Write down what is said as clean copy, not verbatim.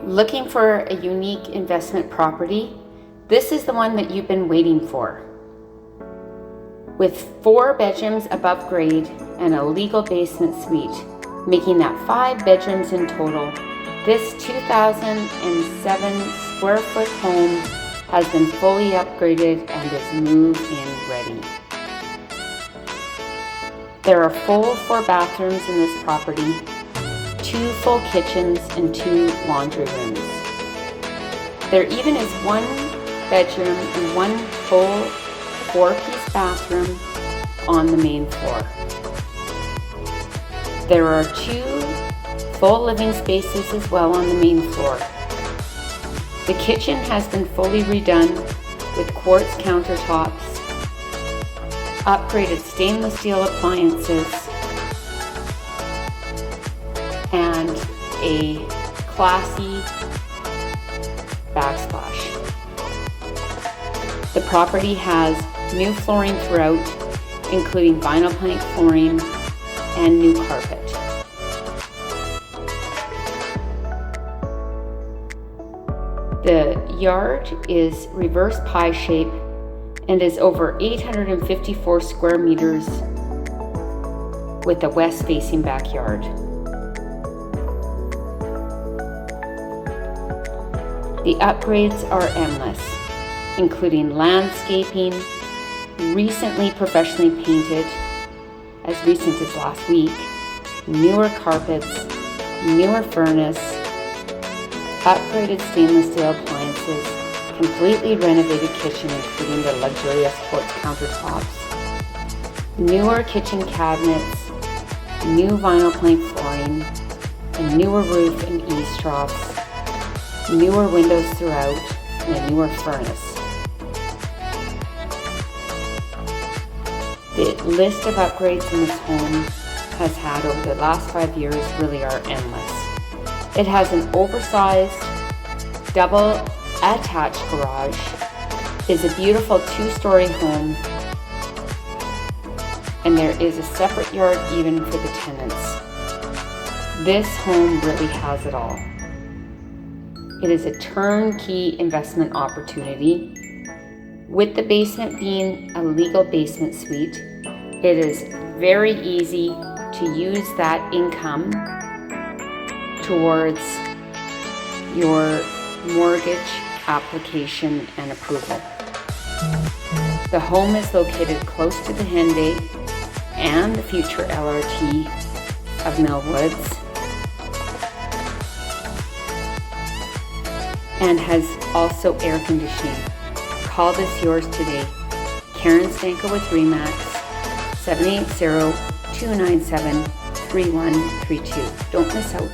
Looking for a unique investment property? This is the one that you've been waiting for. With 4 bedrooms above grade and a legal basement suite, making that 5 bedrooms in total, this 2007 square foot home has been fully upgraded and is move-in ready. There are full 4 bathrooms in this property, 2 full kitchens and 2 laundry rooms. There even is 1 bedroom and 1 full 4-piece bathroom on the main floor. There are 2 full living spaces as well on the main floor. The kitchen has been fully redone with quartz countertops, upgraded stainless steel appliances, and a classy backsplash. The property has new flooring throughout, including vinyl plank flooring and new carpet. The yard is reverse pie shape and is over 854 square meters with a west-facing backyard. The upgrades are endless, including landscaping, recently professionally painted, as recent as last week, newer carpets, newer furnace, upgraded stainless steel appliances, completely renovated kitchen including the luxurious quartz countertops, newer kitchen cabinets, new vinyl plank flooring, a newer roof and eaves troughs, newer windows throughout, and a newer furnace. The list of upgrades in this home has had over the last 5 years really are endless. It has an oversized double attached garage, is a beautiful 2-story home, and there is a separate yard even for the tenants. This home really has it all. It is a turnkey investment opportunity. With the basement being a legal basement suite, it is very easy to use that income towards your mortgage application and approval. The home is located close to the Henday and the future LRT of Millwoods, and has also air conditioning. Call this yours today. Karen Stanko with Remax, 780-297-3132. Don't miss out.